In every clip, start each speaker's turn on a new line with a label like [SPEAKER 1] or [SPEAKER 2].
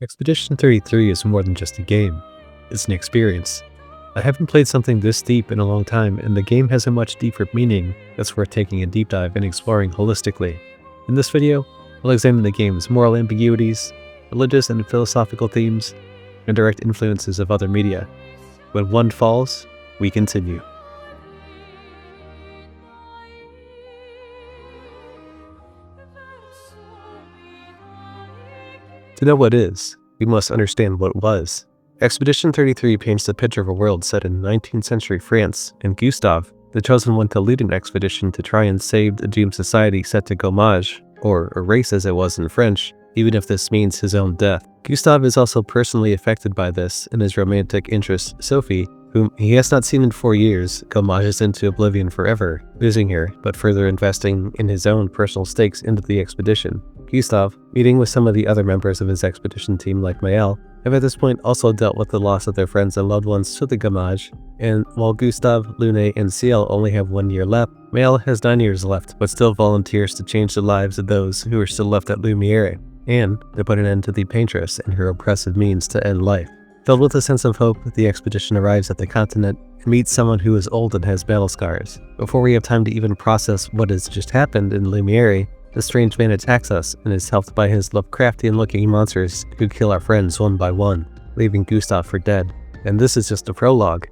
[SPEAKER 1] Expedition 33 is more than just a game. It's an experience. I haven't played something this deep in a long time, and the game has a much deeper meaning that's worth taking a deep dive and exploring holistically. In this video, I'll examine the game's moral ambiguities, religious and philosophical themes, and direct influences of other media. When one falls, we continue. To know what is, we must understand what was. Expedition 33 paints a picture of a world set in 19th century France, and Gustave, the chosen one to lead an expedition to try and save a doomed society set to gommage, or erase as it was in French, even if this means his own death. Gustave is also personally affected by this, and his romantic interest, Sophie, whom he has not seen in 4 years, gommages into oblivion forever, losing her, but further investing in his own personal stakes into the expedition. Gustave, meeting with some of the other members of his expedition team like Maëlle, have at this point also dealt with the loss of their friends and loved ones to the gommage, and while Gustave, Lune, and Ciel only have 1 year left, Maëlle has 9 years left, but still volunteers to change the lives of those who are still left at Lumiere, and to put an end to the Paintress and her oppressive means to end life. Filled with a sense of hope, the expedition arrives at the continent and meets someone who is old and has battle scars. Before we have time to even process what has just happened in Lumiere, the strange man attacks us and is helped by his Lovecraftian-looking monsters who kill our friends one by one, leaving Gustave for dead. And this is just a prologue.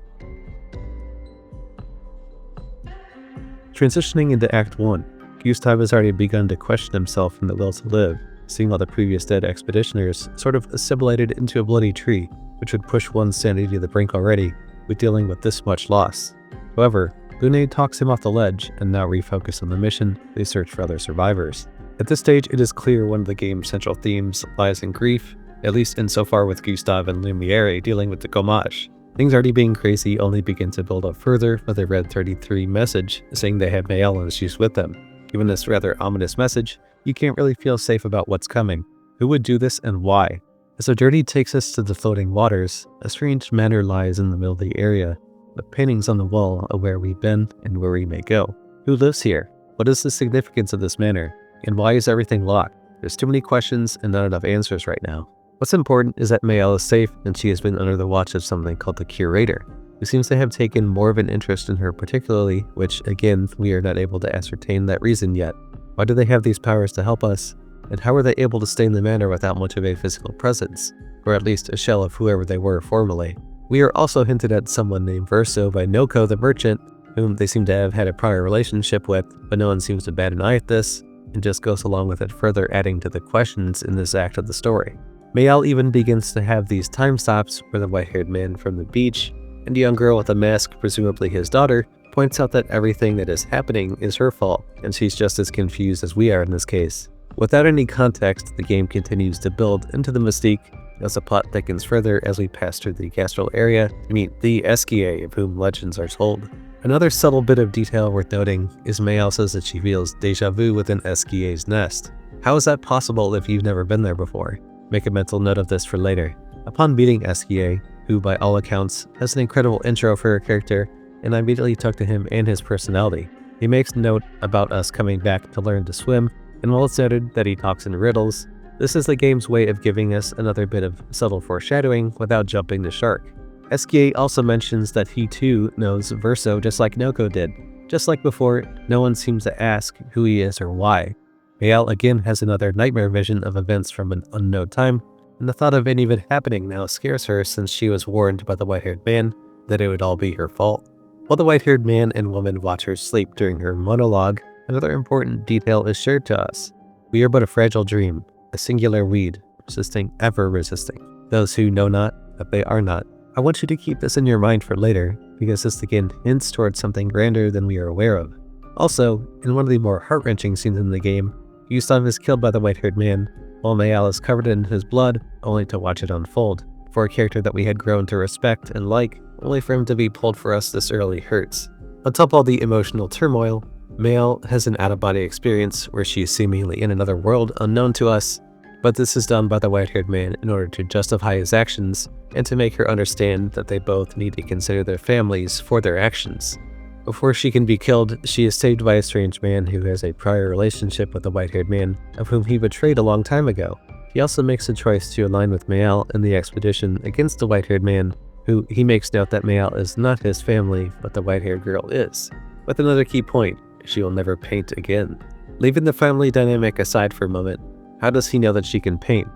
[SPEAKER 1] Transitioning into Act 1, Gustave has already begun to question himself and the will to live, seeing all the previous dead expeditioners sort of assimilated into a bloody tree, which would push one's sanity to the brink already with dealing with this much loss. However, Lune talks him off the ledge, and now refocused on the mission, they search for other survivors. At this stage, it is clear one of the game's central themes lies in grief, at least insofar with Gustave and Lumiere dealing with the gommage. Things already being crazy only begin to build up further with a Red 33 message saying they have Maëlle and she's with them. Given this rather ominous message, you can't really feel safe about what's coming. Who would do this and why? As our journey takes us to the floating waters, a strange manor lies in the middle of the area, with paintings on the wall of where we've been and where we may go. Who lives here? What is the significance of this manor? And why is everything locked? There's too many questions and not enough answers right now. What's important is that Maëlle is safe and she has been under the watch of something called the Curator, who seems to have taken more of an interest in her particularly, which again, we are not able to ascertain that reason yet. Why do they have these powers to help us? And how are they able to stay in the manor without much of a physical presence, or at least a shell of whoever they were formerly? We are also hinted at someone named Verso by Noko the merchant, whom they seem to have had a prior relationship with, but no one seems to bat an eye at this, and just goes along with it, further adding to the questions in this act of the story. Maëlle even begins to have these time stops where the white-haired man from the beach and a young girl with a mask, presumably his daughter, points out that everything that is happening is her fault, and she's just as confused as we are in this case. Without any context, the game continues to build into the mystique as the plot thickens further as we pass through the Gastrel area to meet the Esquier of whom legends are told. Another subtle bit of detail worth noting is Maëlle says that she feels deja vu within Esquier's nest. How is that possible if you've never been there before? Make a mental note of this for later. Upon meeting Esquier, who by all accounts has an incredible intro for her character, and I immediately took to him and his personality. He makes note about us coming back to learn to swim, and while it's noted that he talks in riddles, this is the game's way of giving us another bit of subtle foreshadowing without jumping the shark. Esquier also mentions that he too knows Verso just like Noko did. Just like before, no one seems to ask who he is or why. Maëlle again has another nightmare vision of events from an unknown time, and the thought of any of it happening now scares her since she was warned by the white-haired man that it would all be her fault. While the white-haired man and woman watch her sleep during her monologue, another important detail is shared to us. We are but a fragile dream, a singular weed, resisting, ever resisting. Those who know not that they are not. I want you to keep this in your mind for later, because this again hints towards something grander than we are aware of. Also, in one of the more heart-wrenching scenes in the game, Gustave is killed by the white-haired man, while Maëlle is covered in his blood, only to watch it unfold. For a character that we had grown to respect and like, only for him to be pulled for us this early hurts. On top of all the emotional turmoil, Maëlle has an out-of-body experience where she is seemingly in another world unknown to us, but this is done by the white-haired man in order to justify his actions and to make her understand that they both need to consider their families for their actions. Before she can be killed, she is saved by a strange man who has a prior relationship with the white-haired man of whom he betrayed a long time ago. He also makes a choice to align with Mayal in the expedition against the white-haired man, who he makes note that Mayal is not his family, but the white-haired girl is. With another key point, she will never paint again. Leaving the family dynamic aside for a moment, how does he know that she can paint?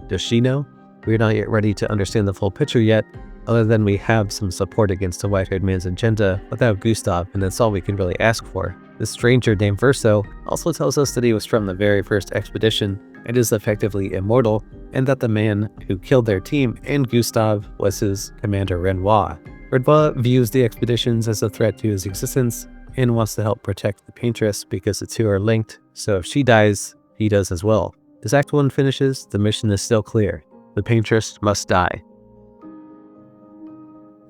[SPEAKER 1] Does she know? We're not yet ready to understand the full picture yet, other than we have some support against the white-haired man's agenda without Gustav, and that's all we can really ask for. This stranger named Verso also tells us that he was from the very first expedition and is effectively immortal, and that the man who killed their team and Gustav was his commander Renoir. Renoir views the expeditions as a threat to his existence and wants to help protect the paintress because the two are linked, so if she dies, he does as well. As Act 1 finishes, the mission is still clear. The paintress must die.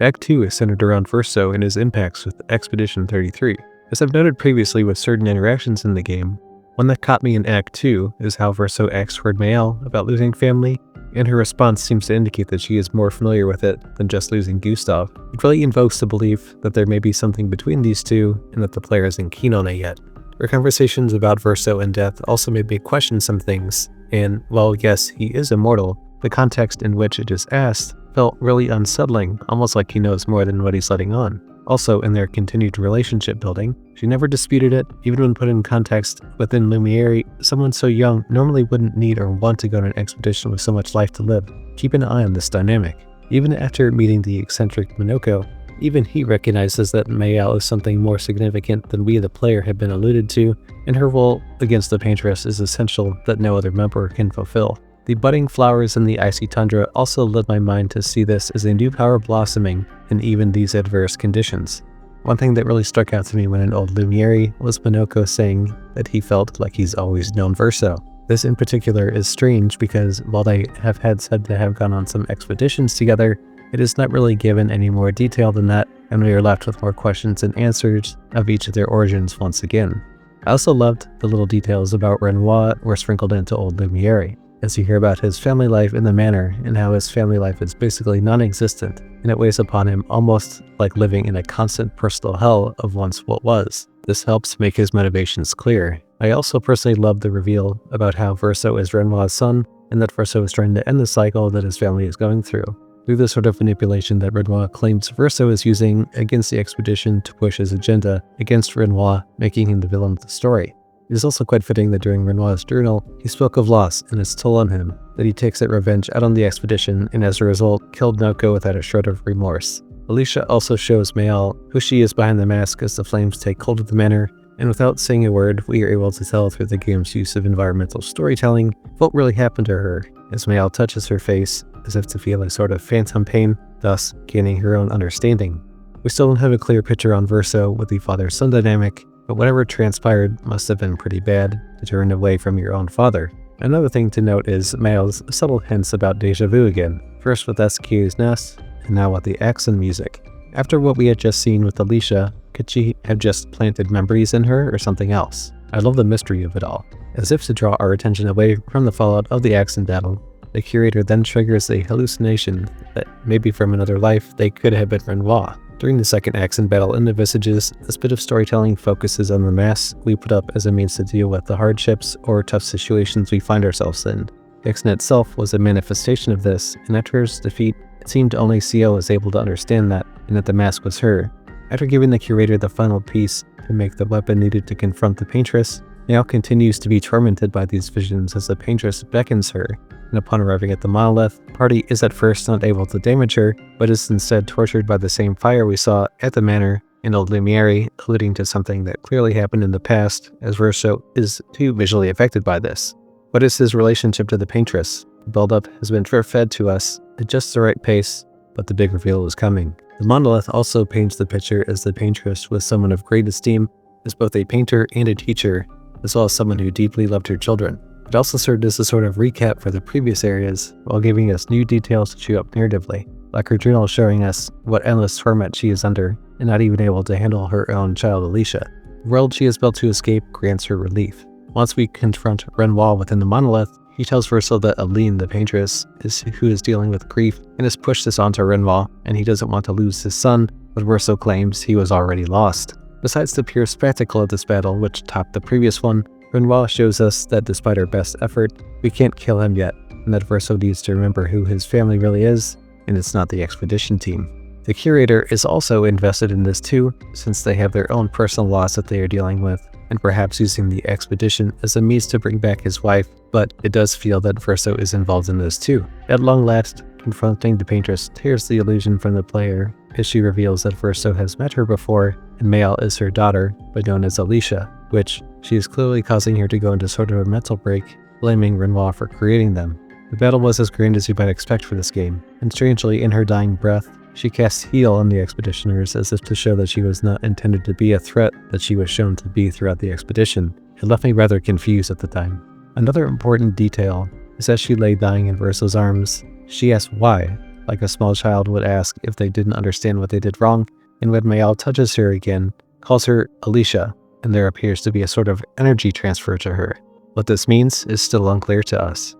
[SPEAKER 1] Act 2 is centered around Verso and his impacts with Expedition 33. As I've noted previously with certain interactions in the game, one that caught me in Act 2 is how Verso acts toward Mayal about losing family, and her response seems to indicate that she is more familiar with it than just losing Gustav. It really invokes the belief that there may be something between these two and that the player isn't keen on it yet. Our conversations about Verso and death also made me question some things, and while yes, he is immortal, the context in which it is asked felt really unsettling, almost like he knows more than what he's letting on. Also, in their continued relationship building, she never disputed it, even when put in context within Lumiere. Someone so young normally wouldn't need or want to go on an expedition with so much life to live. Keep an eye on this dynamic. Even after meeting the eccentric Minoko, even he recognizes that Mayal is something more significant than we the player have been alluded to, and her role against the paintress is essential that no other member can fulfill. The budding flowers in the icy tundra also led my mind to see this as a new power blossoming in even these adverse conditions. One thing that really struck out to me when in Old Lumiere was Minoko saying that he felt like he's always known Verso. This in particular is strange because while they have had said to have gone on some expeditions together, it is not really given any more detail than that, and we are left with more questions and answers of each of their origins once again. I also loved the little details about Renoir were sprinkled into Old Lumiere, as you hear about his family life in the manor and how his family life is basically non-existent, and it weighs upon him almost like living in a constant personal hell of once what was. This helps make his motivations clear. I also personally love the reveal about how Verso is Renoir's son, and that Verso is trying to end the cycle that his family is going through, through the sort of manipulation that Renoir claims Verso is using against the expedition to push his agenda against Renoir, making him the villain of the story. It is also quite fitting that during Renoir's journal, he spoke of loss and its toll on him, that he takes that revenge out on the expedition and as a result killed Noko without a shred of remorse. Alicia also shows Mayal who she is behind the mask as the flames take hold of the manor, and without saying a word, we are able to tell through the game's use of environmental storytelling what really happened to her, as Mayal touches her face as if to feel a sort of phantom pain, thus gaining her own understanding. We still don't have a clear picture on Verso with the father-son dynamic, but whatever transpired must have been pretty bad to turn away from your own father. Another thing to note is Mayal's subtle hints about deja vu again, first with SQ's Nest, and now with the Axon music. After what we had just seen with Alicia, could she have just planted memories in her or something else? I love the mystery of it all. As if to draw our attention away from the fallout of the Axon battle, the curator then triggers a hallucination that maybe from another life they could have been Renoir. During the second Axon battle in the Visages, this bit of storytelling focuses on the mask we put up as a means to deal with the hardships or tough situations we find ourselves in. Axon itself was a manifestation of this, and after his defeat, it seemed only CO was able to understand that, and that the mask was her. After giving the curator the final piece to make the weapon needed to confront the paintress, Mayal continues to be tormented by these visions as the paintress beckons her, and upon arriving at the monolith, the party is at first not able to damage her, but is instead tortured by the same fire we saw at the manor in Old Lumiere, alluding to something that clearly happened in the past, as Verso is too visually affected by this. What is his relationship to the paintress? The build-up has been fed to us at just the right pace, but the big reveal is coming. The monolith also paints the picture as the paintress was someone of great esteem, as both a painter and a teacher, as well as someone who deeply loved her children. It also served as a sort of recap for the previous areas, while giving us new details to chew up narratively, like her journal showing us what endless torment she is under, and not even able to handle her own child Alicia. The world she is built to escape grants her relief. Once we confront Renoir within the monolith, he tells Verso that Aline, the paintress, is who is dealing with grief and has pushed this onto Renoir, and he doesn't want to lose his son, but Verso claims he was already lost. Besides the pure spectacle of this battle, which topped the previous one, Renoir shows us that despite our best effort, we can't kill him yet, and that Verso needs to remember who his family really is, and it's not the expedition team. The curator is also invested in this too, since they have their own personal loss that they are dealing with, and perhaps using the expedition as a means to bring back his wife, but it does feel that Verso is involved in this too. At long last, confronting the paintress tears the illusion from the player as she reveals that Verso has met her before, and Mayal is her daughter, but known as Alicia, which she is clearly causing her to go into sort of a mental break, blaming Renoir for creating them. The battle was as grand as you might expect for this game, and strangely, in her dying breath, she casts heal on the expeditioners as if to show that she was not intended to be a threat that she was shown to be throughout the expedition. It left me rather confused at the time. Another important detail is as she lay dying in Verso's arms, she asks why, like a small child would ask if they didn't understand what they did wrong, and when Mayal touches her again, calls her Alicia, and there appears to be a sort of energy transfer to her. What this means is still unclear to us.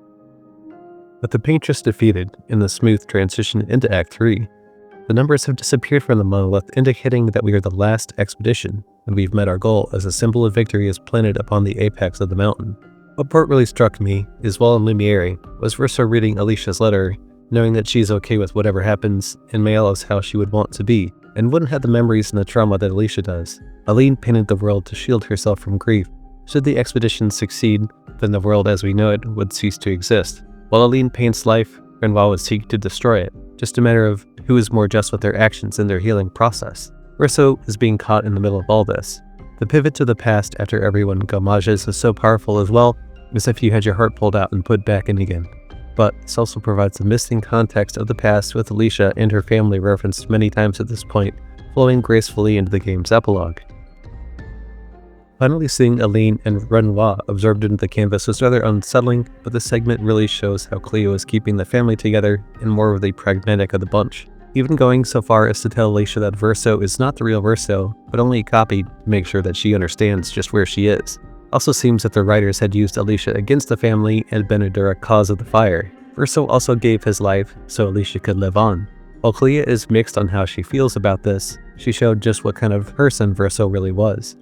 [SPEAKER 1] With the paintress defeated in the smooth transition into Act 3, the numbers have disappeared from the monolith, indicating that we are the last expedition, and we've met our goal as a symbol of victory is planted upon the apex of the mountain. What part really struck me is while in Lumiere was Verso reading Alicia's letter, knowing that she's okay with whatever happens, and Mayal is how she would want to be, and wouldn't have the memories and the trauma that Alicia does. Aline painted the world to shield herself from grief. Should the expedition succeed, then the world as we know it would cease to exist. While Aline paints life, Renoir would seek to destroy it. Just a matter of who is more just with their actions in their healing process. Verso is being caught in the middle of all this. The pivot to the past after everyone gommages is so powerful as well, as if you had your heart pulled out and put back in again. But this also provides the missing context of the past with Alicia and her family referenced many times at this point, flowing gracefully into the game's epilogue. Finally seeing Aline and Renoir absorbed into the canvas was rather unsettling, but this segment really shows how Cleo is keeping the family together and more of the pragmatic of the bunch, even going so far as to tell Alicia that Verso is not the real Verso, but only copied to make sure that she understands just where she is. Also seems that the writers had used Alicia against the family and been a direct cause of the fire. Verso also gave his life so Alicia could live on. While Clea is mixed on how she feels about this, she showed just what kind of person Verso really was.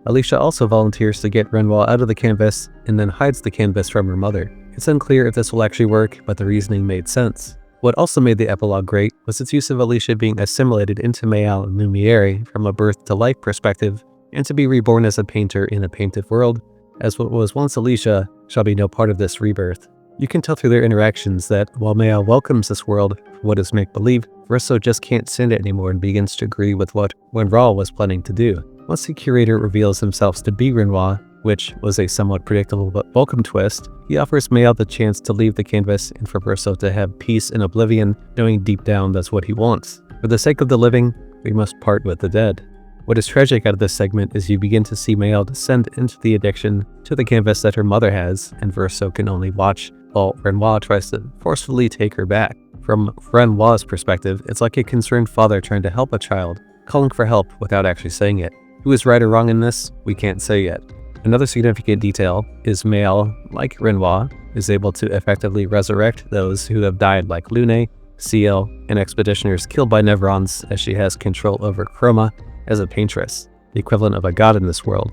[SPEAKER 1] Alicia also volunteers to get Renoir out of the canvas and then hides the canvas from her mother. It's unclear if this will actually work, but the reasoning made sense. What also made the epilogue great was its use of Alicia being assimilated into Mayal and Lumiere from a birth-to-life perspective, and to be reborn as a painter in a painted world, as what was once Alicia shall be no part of this rebirth. You can tell through their interactions that while Mayal welcomes this world for what is make-believe, Verso just can't stand it anymore and begins to agree with what Renoir was planning to do. Once the curator reveals himself to be Renoir, which was a somewhat predictable but welcome twist, he offers Mayal the chance to leave the canvas and for Verso to have peace and oblivion, knowing deep down that's what he wants. For the sake of the living, we must part with the dead. What is tragic out of this segment is you begin to see Mayal descend into the addiction to the canvas that her mother has, and Verso can only watch while Renoir tries to forcefully take her back. From Renoir's perspective, it's like a concerned father trying to help a child, calling for help without actually saying it. Who is right or wrong in this, we can't say yet. Another significant detail is Mayal, like Renoir, is able to effectively resurrect those who have died like Lune, Ciel, and expeditioners killed by Nevrons, as she has control over Chroma as a paintress, the equivalent of a god in this world.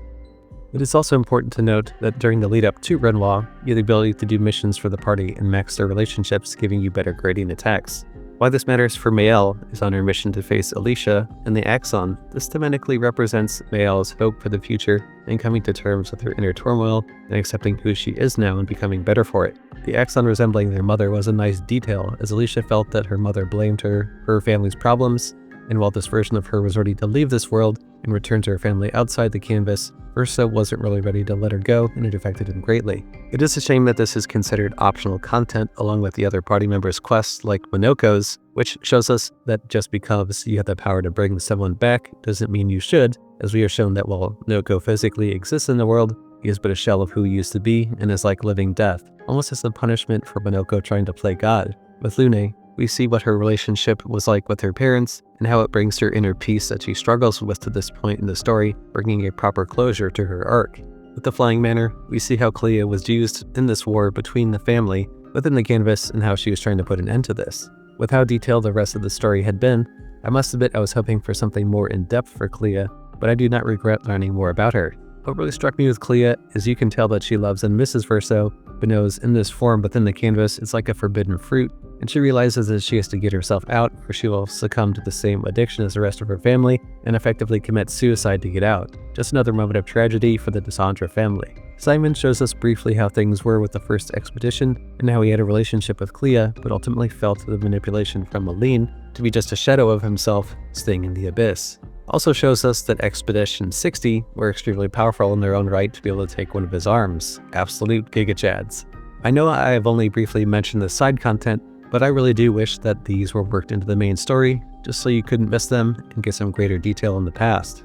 [SPEAKER 1] It is also important to note that during the lead up to Renoir, you have the ability to do missions for the party and max their relationships, giving you better grading attacks. Why this matters for Mayal is on her mission to face Alicia and the Axon. This thematically represents Mayal's hope for the future and coming to terms with her inner turmoil and accepting who she is now and becoming better for it. The Axon resembling their mother was a nice detail, as Alicia felt that her mother blamed her for her family's problems, and while this version of her was ready to leave this world and return to her family outside the canvas, Verso wasn't really ready to let her go, and it affected him greatly. It is a shame that this is considered optional content along with the other party members' quests like Minoko's, which shows us that just because you have the power to bring someone back doesn't mean you should, as we are shown that while Minoko physically exists in the world, he is but a shell of who he used to be and is like living death, almost as a punishment for Minoko trying to play God. With Lune, we see what her relationship was like with her parents and how it brings her inner peace that she struggles with to this point in the story, bringing a proper closure to her arc. With the Flying Manor, we see how Clea was used in this war between the family within the canvas and how she was trying to put an end to this. With how detailed the rest of the story had been, I must admit I was hoping for something more in depth for Clea, but I do not regret learning more about her. What really struck me with Clair is you can tell that she loves and misses Verso, but knows in this form within the canvas it's like a forbidden fruit, and she realizes that she has to get herself out or she will succumb to the same addiction as the rest of her family and effectively commit suicide to get out. Just another moment of tragedy for the Desandra family. Simon shows us briefly how things were with the first expedition and how he had a relationship with Clair, but ultimately fell to the manipulation from Aline to be just a shadow of himself staying in the abyss. Also shows us that Expedition 60 were extremely powerful in their own right to be able to take one of his arms. Absolute gigachads. I know I have only briefly mentioned the side content, but I really do wish that these were worked into the main story, just so you couldn't miss them and get some greater detail in the past.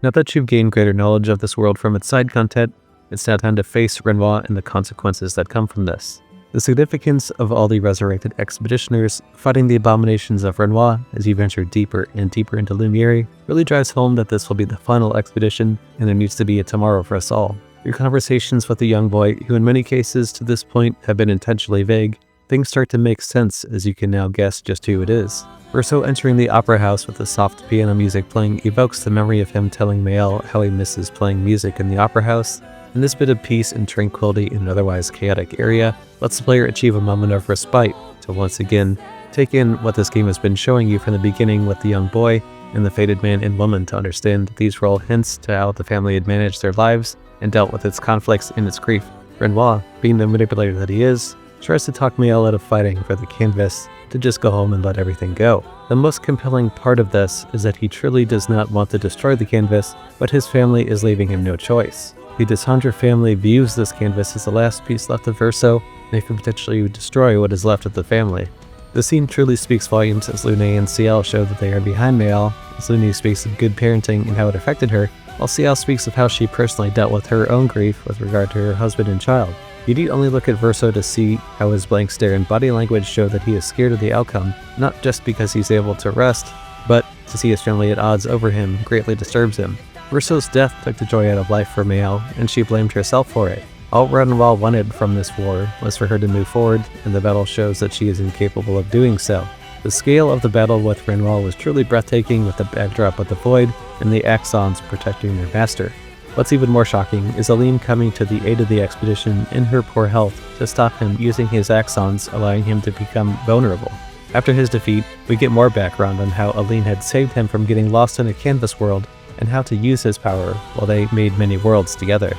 [SPEAKER 1] Now that you've gained greater knowledge of this world from its side content, it's now time to face Renoir and the consequences that come from this. The significance of all the resurrected expeditioners fighting the abominations of Renoir as you venture deeper and deeper into Lumiere really drives home that this will be the final expedition and there needs to be a tomorrow for us all. Your conversations with the young boy, who in many cases to this point have been intentionally vague, things start to make sense as you can now guess just who it is. Verso entering the opera house with the soft piano music playing evokes the memory of him telling Maëlle how he misses playing music in the opera house, and this bit of peace and tranquility in an otherwise chaotic area lets the player achieve a moment of respite to once again take in what this game has been showing you from the beginning with the young boy and the fated man and woman to understand that these were all hints to how the family had managed their lives and dealt with its conflicts and its grief. Renoir, being the manipulator that he is, tries to talk Maëlle out of fighting for the canvas to just go home and let everything go. The most compelling part of this is that he truly does not want to destroy the canvas, but his family is leaving him no choice. The Desandra family views this canvas as the last piece left of Verso, and they can potentially destroy what is left of the family. The scene truly speaks volumes as Lune and Ciel show that they are behind Maëlle, as Lune speaks of good parenting and how it affected her, while Ciel speaks of how she personally dealt with her own grief with regard to her husband and child. You need only look at Verso to see how his blank stare and body language show that he is scared of the outcome, not just because he's able to rest, but to see his family at odds over him greatly disturbs him. Verso's death took the joy out of life for Maëlle, and she blamed herself for it. All Renoir wanted from this war was for her to move forward, and the battle shows that she is incapable of doing so. The scale of the battle with Renoir was truly breathtaking, with the backdrop of the Void and the Axons protecting their master. What's even more shocking is Aline coming to the aid of the expedition in her poor health to stop him using his Axons, allowing him to become vulnerable. After his defeat, we get more background on how Aline had saved him from getting lost in a canvas world and how to use his power while they made many worlds together.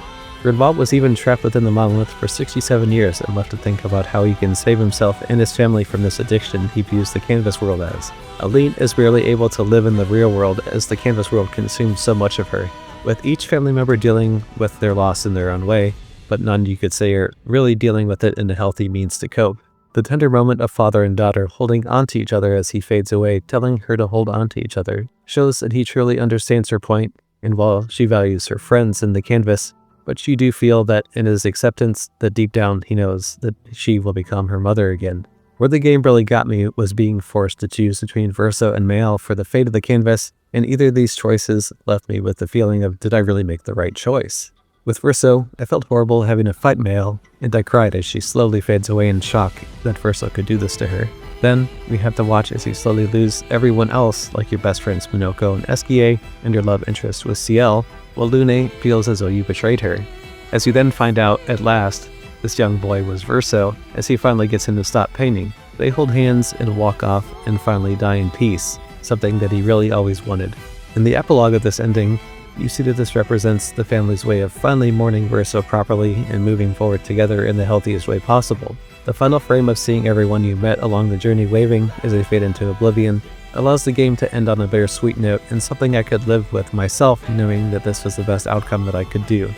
[SPEAKER 1] Renoir was even trapped within the monolith for 67 years and left to think about how he can save himself and his family from this addiction he views the canvas world as. Aline is barely able to live in the real world as the canvas world consumes so much of her, with each family member dealing with their loss in their own way, but none you could say are really dealing with it in a healthy means to cope. The tender moment of father and daughter holding on to each other as he fades away, telling her to hold on to each other, shows that he truly understands her point, and while she values her friends in the canvas, but you do feel that in his acceptance that deep down he knows that she will become her mother again. Where the game really got me was being forced to choose between Verso and Maëlle for the fate of the canvas, and either of these choices left me with the feeling of, did I really make the right choice? With Verso, I felt horrible having to fight Maëlle, and I cried as she slowly fades away in shock that Verso could do this to her. Then, we have to watch as you slowly lose everyone else, like your best friends Minoko and Esquier, and your love interest with Ciel, while Lune feels as though you betrayed her. As you then find out, at last, this young boy was Verso, as he finally gets him to stop painting. They hold hands and walk off and finally die in peace, something that he really always wanted. In the epilogue of this ending, you see that this represents the family's way of finally mourning Verso properly and moving forward together in the healthiest way possible. The final frame of seeing everyone you met along the journey waving as they fade into oblivion allows the game to end on a bittersweet note and something I could live with myself, knowing that this was the best outcome that I could do.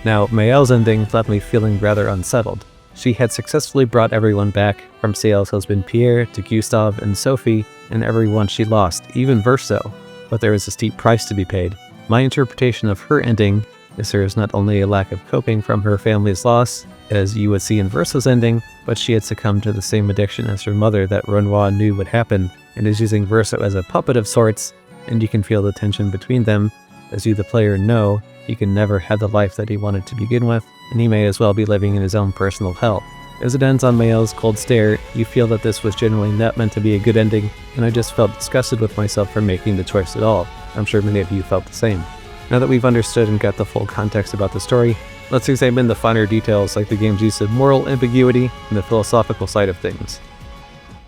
[SPEAKER 1] Now, Maëlle's ending left me feeling rather unsettled. She had successfully brought everyone back, from Ciel's husband Pierre to Gustave and Sophie, and everyone she lost, even Verso, but there is a steep price to be paid. My interpretation of her ending is there is not only a lack of coping from her family's loss, as you would see in Verso's ending, but she had succumbed to the same addiction as her mother that Renoir knew would happen, and is using Verso as a puppet of sorts, and you can feel the tension between them, as you the player know he can never have the life that he wanted to begin with, and he may as well be living in his own personal hell. As it ends on Maëlle's cold stare, you feel that this was generally not meant to be a good ending, and I just felt disgusted with myself for making the choice at all. I'm sure many of you felt the same. Now that we've understood and got the full context about the story, let's examine the finer details like the game's use of moral ambiguity and the philosophical side of things.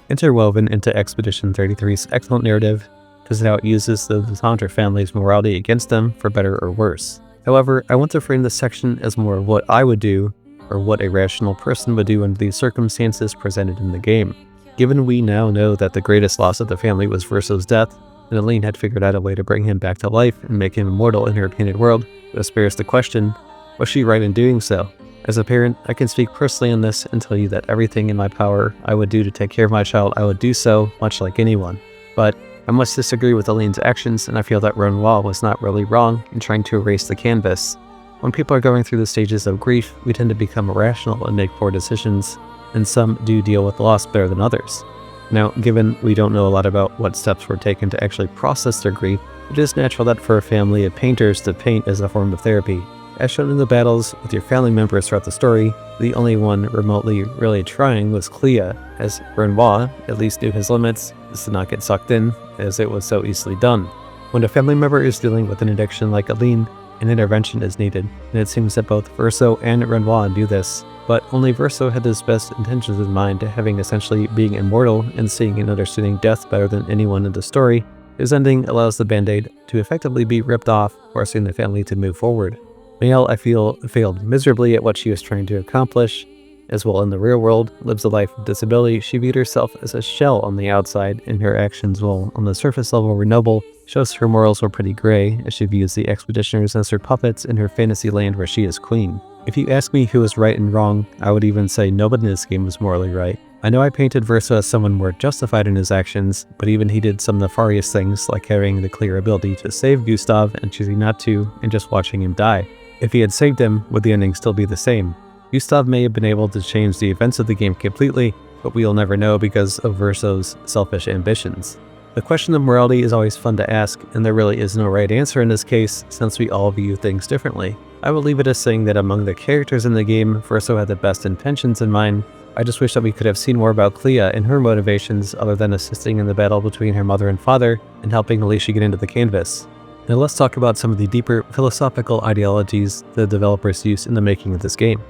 [SPEAKER 1] Interwoven into Expedition 33's excellent narrative is how it uses the Hunter family's morality against them for better or worse. However, I want to frame this section as more of what I would do, or what a rational person would do under these circumstances presented in the game. Given we now know that the greatest loss of the family was Verso's death, and Aline had figured out a way to bring him back to life and make him immortal in her painted world, it bears the question, was she right in doing so? As a parent, I can speak personally on this and tell you that everything in my power I would do to take care of my child, I would do so, much like anyone. But I must disagree with Aline's actions, and I feel that Renoir was not really wrong in trying to erase the canvas. When people are going through the stages of grief, we tend to become irrational and make poor decisions, and some do deal with loss better than others. Now, given we don't know a lot about what steps were taken to actually process their grief, it is natural that for a family of painters to paint as a form of therapy. As shown in the battles with your family members throughout the story, the only one remotely really trying was Clair, as Renoir at least knew his limits, just to not get sucked in, as it was so easily done. When a family member is dealing with an addiction like Aline, an intervention is needed, and it seems that both Verso and Renoir do this, but only Verso had his best intentions in mind, having essentially being immortal and seeing and understanding death better than anyone in the story. His ending allows the band-aid to effectively be ripped off, forcing the family to move forward. Mael, I feel, failed miserably at what she was trying to accomplish. As well in the real world, lives a life of disability, she viewed herself as a shell on the outside, and her actions, while on the surface level were noble, shows her morals were pretty gray, as she views the expeditioners as her puppets in her fantasy land where she is queen. If you ask me who is right and wrong, I would even say nobody in this game was morally right. I know I painted Verso as someone more justified in his actions, but even he did some nefarious things like having the clear ability to save Gustav and choosing not to, and just watching him die. If he had saved him, would the ending still be the same? Gustav may have been able to change the events of the game completely, but we'll never know because of Verso's selfish ambitions. The question of morality is always fun to ask, and there really is no right answer in this case, since we all view things differently. I will leave it as saying that among the characters in the game, Verso had the best intentions in mind. I just wish that we could have seen more about Clair and her motivations other than assisting in the battle between her mother and father and helping Alicia get into the canvas. Now let's talk about some of the deeper philosophical ideologies the developers used in the making of this game.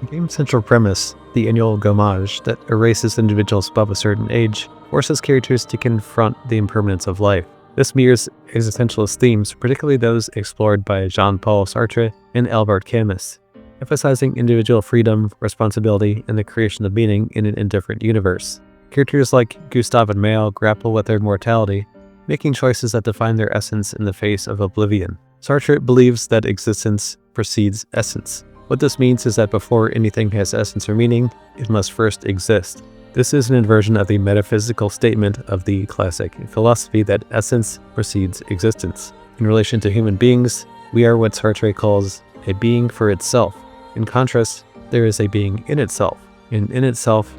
[SPEAKER 1] The game's central premise, the annual gommage that erases individuals above a certain age, forces characters to confront the impermanence of life. This mirrors existentialist themes, particularly those explored by Jean-Paul Sartre and Albert Camus, emphasizing individual freedom, responsibility, and the creation of meaning in an indifferent universe. Characters like Gustav and Mael grapple with their mortality, making choices that define their essence in the face of oblivion. Sartre believes that existence precedes essence. What this means is that before anything has essence or meaning, it must first exist. This is an inversion of the metaphysical statement of the classic philosophy that essence precedes existence. In relation to human beings, we are what Sartre calls a being for itself. In contrast, there is a being in itself, and in itself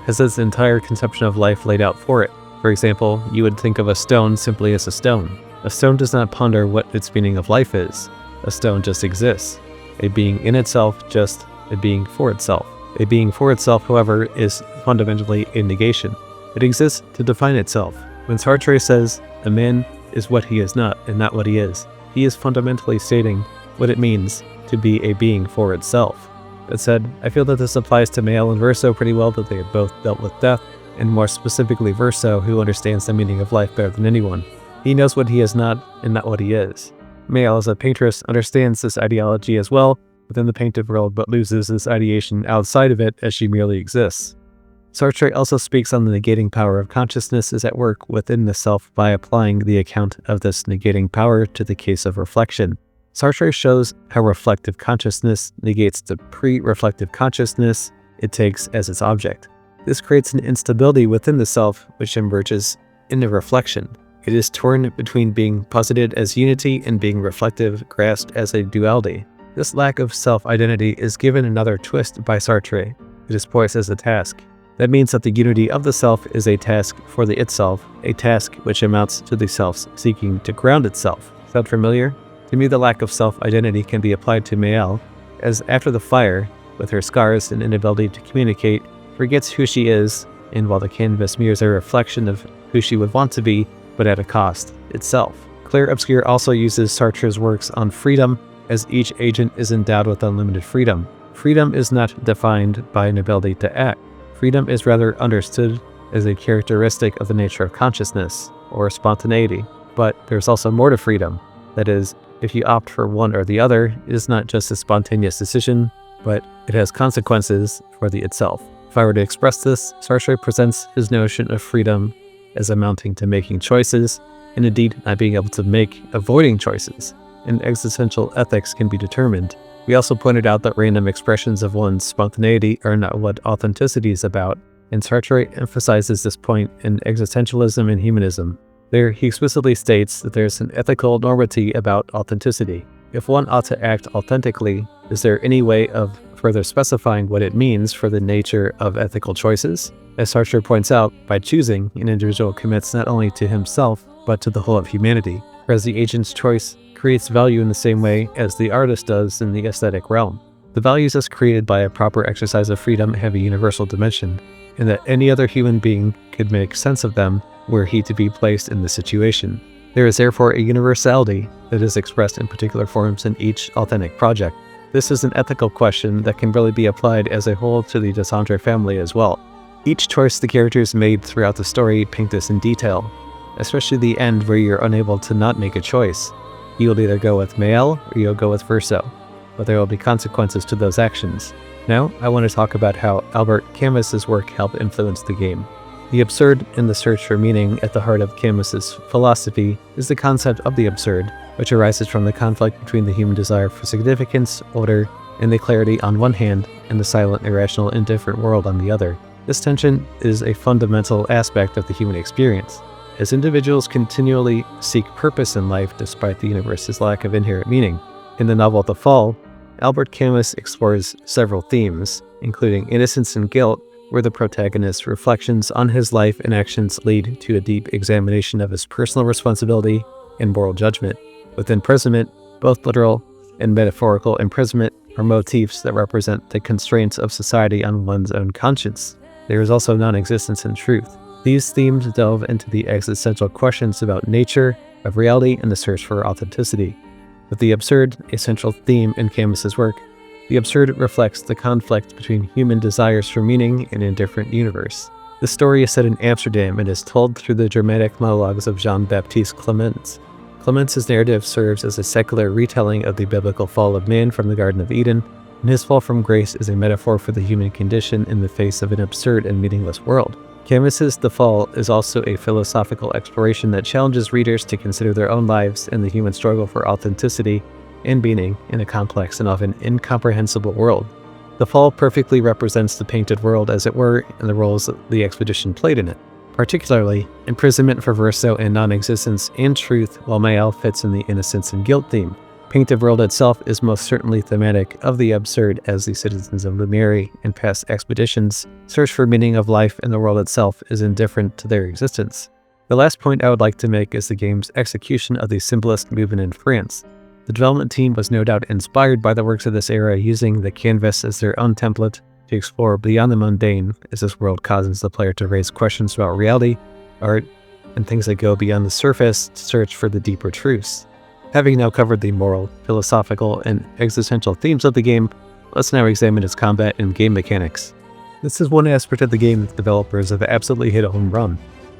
[SPEAKER 1] has its entire conception of life laid out for it. For example, you would think of a stone simply as a stone. A stone does not ponder what its meaning of life is. A stone just exists. A being in itself, just a being for itself. A being for itself, however, is fundamentally a negation. It exists to define itself. When Sartre says, a man is what he is not and not what he is, he is fundamentally stating what it means to be a being for itself. That said, I feel that this applies to Mael and Verso pretty well, that they have both dealt with death, and more specifically Verso, who understands the meaning of life better than anyone. He knows what he is not and not what he is. Mael, as a paintress, understands this ideology as well within the painted world, but loses this ideation outside of it as she merely exists. Sartre also speaks on the negating power of consciousness is at work within the self by applying the account of this negating power to the case of reflection. Sartre shows how reflective consciousness negates the pre-reflective consciousness it takes as its object. This creates an instability within the self which emerges in the reflection. It is torn between being posited as unity and being reflective, grasped as a duality. This lack of self-identity is given another twist by Sartre. It is poised as a task. That means that the unity of the self is a task for the itself, a task which amounts to the self's seeking to ground itself. Sound familiar? To me, the lack of self-identity can be applied to Mael, as after the fire, with her scars and inability to communicate, forgets who she is, and while the canvas mirrors a reflection of who she would want to be, but at a cost, itself. Clair Obscur also uses Sartre's works on freedom, as each agent is endowed with unlimited freedom. Freedom is not defined by an ability to act. Freedom is rather understood as a characteristic of the nature of consciousness, or spontaneity. But there's also more to freedom. That is, if you opt for one or the other, it is not just a spontaneous decision, but it has consequences for the itself. If I were to express this, Sartre presents his notion of freedom as amounting to making choices, and indeed not being able to make avoiding choices, and existential ethics can be determined. We also pointed out that random expressions of one's spontaneity are not what authenticity is about, and Sartre emphasizes this point in Existentialism and Humanism. There, he explicitly states that there's an ethical normity about authenticity. If one ought to act authentically, is there any way of further specifying what it means for the nature of ethical choices? As Sartre points out, by choosing, an individual commits not only to himself, but to the whole of humanity, whereas the agent's choice creates value in the same way as the artist does in the aesthetic realm. The values as created by a proper exercise of freedom have a universal dimension, and that any other human being could make sense of them were he to be placed in the situation. There is therefore a universality that is expressed in particular forms in each authentic project. This is an ethical question that can really be applied as a whole to the Desandre family as well. Each choice the characters made throughout the story paint this in detail, especially the end where you're unable to not make a choice. You'll either go with Mael or you'll go with Verso, but there will be consequences to those actions. Now, I want to talk about how Albert Camus's work helped influence the game. The absurd and the search for meaning at the heart of Camus's philosophy is the concept of the absurd, which arises from the conflict between the human desire for significance, order, and the clarity on one hand, and the silent, irrational, indifferent world on the other. This tension is a fundamental aspect of the human experience. As individuals continually seek purpose in life despite the universe's lack of inherent meaning. In the novel The Fall, Albert Camus explores several themes, including innocence and guilt, where the protagonist's reflections on his life and actions lead to a deep examination of his personal responsibility and moral judgment. With imprisonment, both literal and metaphorical imprisonment are motifs that represent the constraints of society on one's own conscience. There is also non-existence in truth. These themes delve into the existential questions about nature, of reality, and the search for authenticity. With the absurd a central theme in Camus's work, the absurd reflects the conflict between human desires for meaning in a different universe. The story is set in Amsterdam and is told through the dramatic monologues of Jean-Baptiste Clemens. Clemens' narrative serves as a secular retelling of the biblical fall of man from the Garden of Eden, and his fall from grace is a metaphor for the human condition in the face of an absurd and meaningless world. Camus's The Fall is also a philosophical exploration that challenges readers to consider their own lives and the human struggle for authenticity and meaning in a complex and often incomprehensible world. The Fall perfectly represents the painted world, as it were, and the roles the expedition played in it, particularly imprisonment for Verso and non-existence and truth, while Mael fits in the innocence and guilt theme. Painted world itself is most certainly thematic of the absurd, as the citizens of Lumiere and past expeditions' search for meaning of life and the world itself is indifferent to their existence. The last point I would like to make is the game's execution of the symbolist movement in France. The development team was no doubt inspired by the works of this era, using the canvas as their own template to explore beyond the mundane, as this world causes the player to raise questions about reality, art, and things that go beyond the surface to search for the deeper truths. Having now covered the moral, philosophical, and existential themes of the game, let's now examine its combat and game mechanics. This is one aspect of the game that the developers have absolutely hit a home run.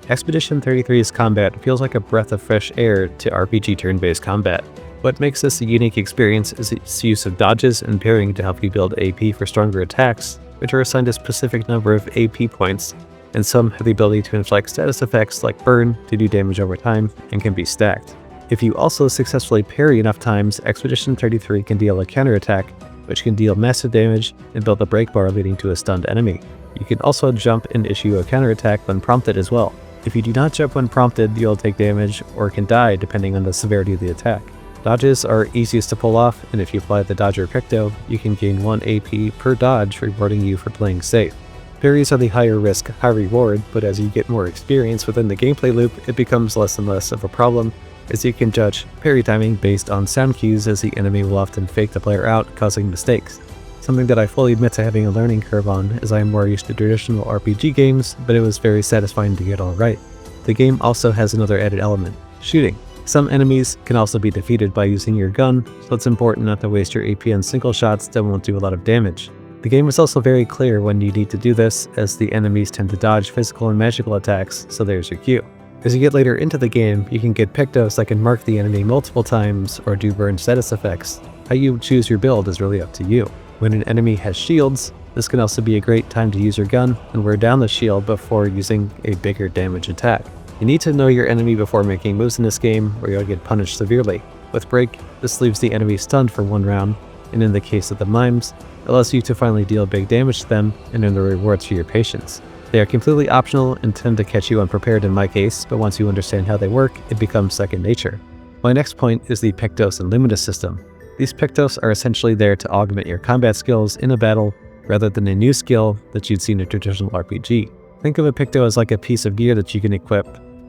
[SPEAKER 1] Expedition 33's combat feels like a breath of fresh air to RPG turn-based combat. What makes this a unique experience is its use of dodges and parrying to help you build AP for stronger attacks, which are assigned a specific number of AP points, and some have the ability to inflict status effects like burn to do damage over time and can be stacked. If you also successfully parry enough times, Expedition 33 can deal a counterattack, which can deal massive damage and build a break bar leading to a stunned enemy. You can also jump and issue a counterattack when prompted as well. If you do not jump when prompted, you'll take damage or can die depending on the severity of the attack. Dodges are easiest to pull off, and if you apply the dodge or Picto, you can gain 1 AP per dodge, rewarding you for playing safe. Parries are the higher risk, high reward, but as you get more experience within the gameplay loop, it becomes less and less of a problem, as you can judge parry timing based on sound cues, as the enemy will often fake the player out, causing mistakes. Something that I fully admit to having a learning curve on, as I am more used to traditional RPG games, but it was very satisfying to get all right. The game also has another added element: shooting. Some enemies can also be defeated by using your gun, so it's important not to waste your AP on single shots that won't do a lot of damage. The game is also very clear when you need to do this, as the enemies tend to dodge physical and magical attacks, so there's your cue. As you get later into the game, you can get Pictos that can mark the enemy multiple times or do burn status effects. How you choose your build is really up to you. When an enemy has shields, this can also be a great time to use your gun and wear down the shield before using a bigger damage attack. You need to know your enemy before making moves in this game, or you'll get punished severely. With Break, this leaves the enemy stunned for 1 round, and in the case of the mimes, it allows you to finally deal big damage to them and earn the rewards for your patience. They are completely optional and tend to catch you unprepared in my case, but once you understand how they work, it becomes second nature. My next point is the Pictos and Lumina system. These Pictos are essentially there to augment your combat skills in a battle, rather than a new skill that you'd see in a traditional RPG. Think of a Picto as like a piece of gear that you can equip,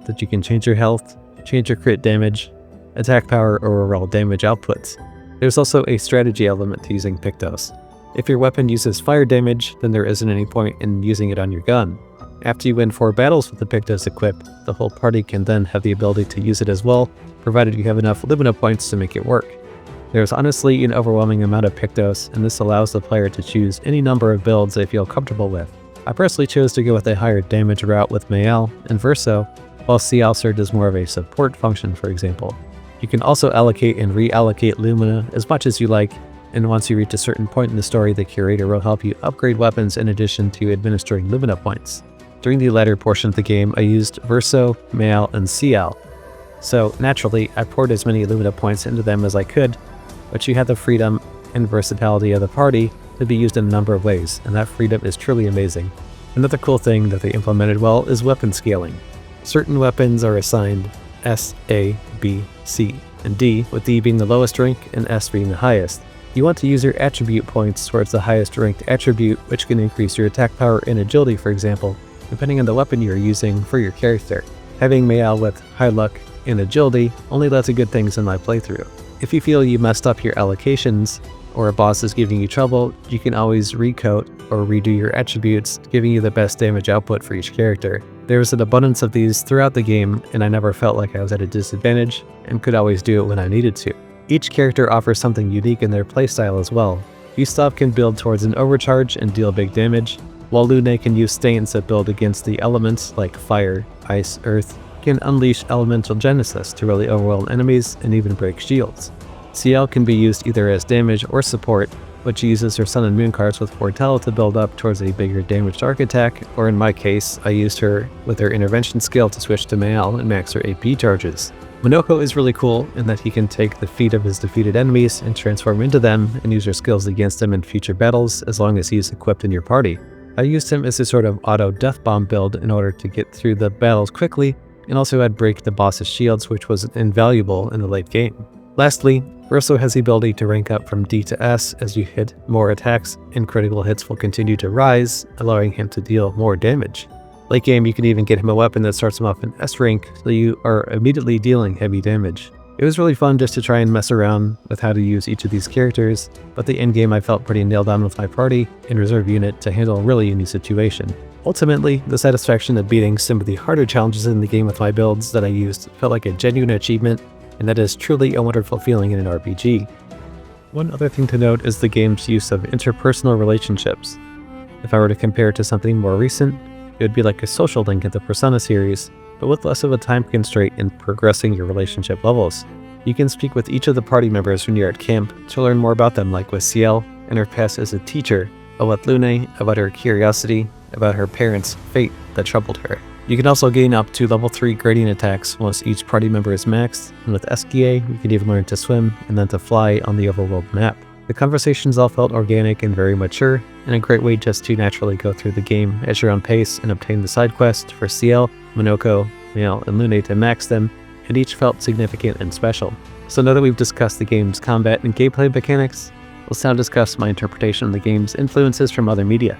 [SPEAKER 1] that you can change your health, change your crit damage, attack power, or overall damage outputs. There's also a strategy element to using Pictos. If your weapon uses fire damage, then there isn't any point in using it on your gun. After you win 4 battles with the Pictos equipped, the whole party can then have the ability to use it as well, provided you have enough Lumina points to make it work. There's honestly an overwhelming amount of Pictos, and this allows the player to choose any number of builds they feel comfortable with. I personally chose to go with a higher damage route with Mayal and Verso, while Ciel served as more of a support function, for example. You can also allocate and reallocate Lumina as much as you like, and once you reach a certain point in the story, the curator will help you upgrade weapons in addition to administering Lumina points. During the latter portion of the game, I used Verso, Mayal, and Ciel. So naturally, I poured as many Lumina points into them as I could, but you have the freedom and versatility of the party to be used in a number of ways, and that freedom is truly amazing. Another cool thing that they implemented well is weapon scaling. Certain weapons are assigned S, A, B, C, and D, with D being the lowest rank and S being the highest. You want to use your attribute points towards the highest ranked attribute, which can increase your attack power and agility, for example, depending on the weapon you're using for your character. Having Mayal with high luck and agility only led to good things in my playthrough. If you feel you messed up your allocations, or a boss is giving you trouble, you can always recoat or redo your attributes, giving you the best damage output for each character. There was an abundance of these throughout the game, and I never felt like I was at a disadvantage, and could always do it when I needed to. Each character offers something unique in their playstyle as well. Gustav can build towards an overcharge and deal big damage, while Lune can use stains that build against the elements like fire, ice, earth, can unleash elemental genesis to really overwhelm enemies and even break shields. Ciel can be used either as damage or support, which uses her Sun and Moon cards with Foretell to build up towards a bigger damaged arc attack, or in my case, I used her with her intervention skill to switch to Mayal and max her AP charges. Monoko is really cool in that he can take the feet of his defeated enemies and transform into them and use her skills against them in future battles as long as he is equipped in your party. I used him as a sort of auto death bomb build in order to get through the battles quickly, and also had break the boss's shields, which was invaluable in the late game. Lastly, Verso has the ability to rank up from D to S as you hit more attacks, and critical hits will continue to rise, allowing him to deal more damage. Late game, you can even get him a weapon that starts him off in S rank, so you are immediately dealing heavy damage. It was really fun just to try and mess around with how to use each of these characters, but the endgame I felt pretty nailed on with my party and reserve unit to handle really any situation. Ultimately, the satisfaction of beating some of the harder challenges in the game with my builds that I used felt like a genuine achievement, and that is truly a wonderful feeling in an RPG. One other thing to note is the game's use of interpersonal relationships. If I were to compare it to something more recent, it would be like a social link in the Persona series, but with less of a time constraint in progressing your relationship levels. You can speak with each of the party members when you're at camp to learn more about them, like with Ciel and her past as a teacher, or with Lune about her curiosity about her parents' fate that troubled her. You can also gain up to level 3 gradient attacks once each party member is maxed, and with Eskia, you can even learn to swim and then to fly on the overworld map. The conversations all felt organic and very mature, and a great way just to naturally go through the game at your own pace and obtain the side quest for Ciel, Monoko, Mayal, and Lune to max them, and each felt significant and special. So now that we've discussed the game's combat and gameplay mechanics, let's now discuss my interpretation of the game's influences from other media.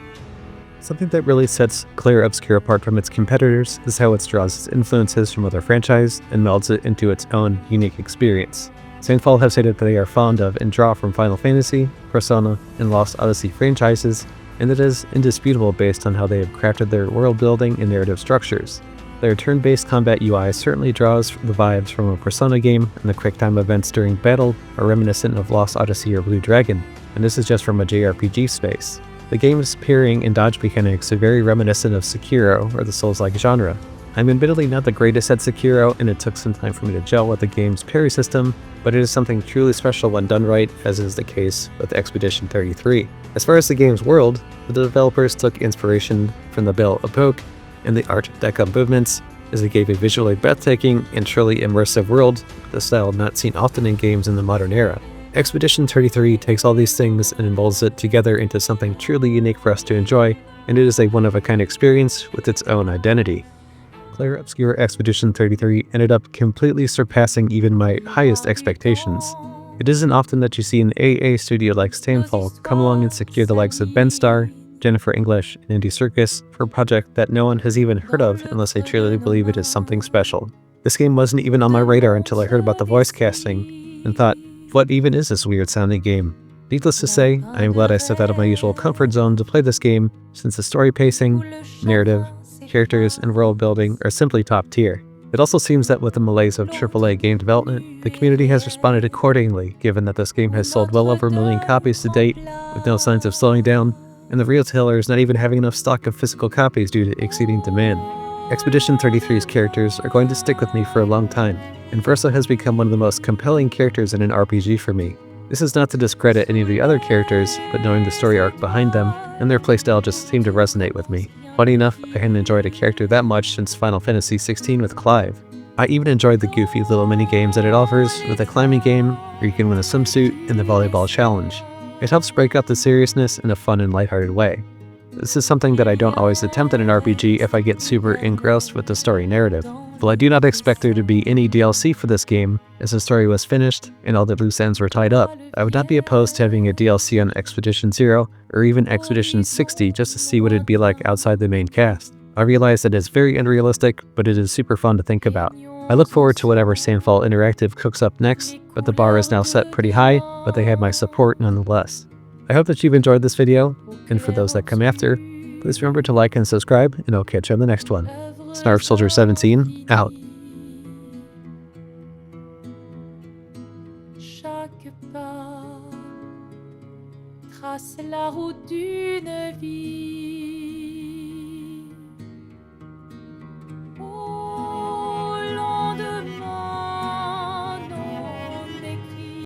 [SPEAKER 1] Something that really sets Clair Obscur apart from its competitors is how it draws its influences from other franchises and melds it into its own unique experience. Sandfall have stated that they are fond of and draw from Final Fantasy, Persona, and Lost Odyssey franchises, and it is indisputable based on how they have crafted their world building and narrative structures. Their turn-based combat UI certainly draws the vibes from a Persona game, and the quick-time events during battle are reminiscent of Lost Odyssey or Blue Dragon, and this is just from a JRPG space. The game's parrying and dodge mechanics are very reminiscent of Sekiro or the Souls-like genre. I'm admittedly not the greatest at Sekiro, and it took some time for me to gel with the game's parry system, but it is something truly special when done right, as is the case with Expedition 33. As far as the game's world, the developers took inspiration from the Belle Epoque and the Art Deco movements, as they gave a visually breathtaking and truly immersive world, a style not seen often in games in the modern era. Expedition 33 takes all these things and molds it together into something truly unique for us to enjoy, and it is a one-of-a-kind experience with its own identity. Clair Obscur Expedition 33 ended up completely surpassing even my highest expectations. It isn't often that you see an AA studio like Stanfall come along and secure the likes of Ben Starr, Jennifer English, and Andy Serkis for a project that no one has even heard of unless they truly believe it is something special. This game wasn't even on my radar until I heard about the voice casting and thought, what even is this weird sounding game? Needless to say, I am glad I stepped out of my usual comfort zone to play this game, since the story pacing, narrative, characters, and world building are simply top tier. It also seems that with the malaise of AAA game development, the community has responded accordingly, given that this game has sold well over 1 million copies to date, with no signs of slowing down, and the retailer is not even having enough stock of physical copies due to exceeding demand. Expedition 33's characters are going to stick with me for a long time, and Versa has become one of the most compelling characters in an RPG for me. This is not to discredit any of the other characters, but knowing the story arc behind them and their playstyle just seemed to resonate with me. Funny enough, I hadn't enjoyed a character that much since Final Fantasy XVI with Clive. I even enjoyed the goofy little mini-games that it offers, with the climbing game, where you can win a swimsuit, and the volleyball challenge. It helps break up the seriousness in a fun and lighthearted way. This is something that I don't always attempt in an RPG if I get super engrossed with the story narrative. While I do not expect there to be any DLC for this game, as the story was finished and all the loose ends were tied up, I would not be opposed to having a DLC on Expedition 0 or even Expedition 60 just to see what it'd be like outside the main cast. I realize that it's very unrealistic, but it is super fun to think about. I look forward to whatever Sandfall Interactive cooks up next, but the bar is now set pretty high, but they have my support nonetheless. I hope that you've enjoyed this video, and for those that come after, please remember to like and subscribe, and I'll catch you on the next one. Snarf Soldier 17, out.
[SPEAKER 2] Chaque pas trace la route d'une vie.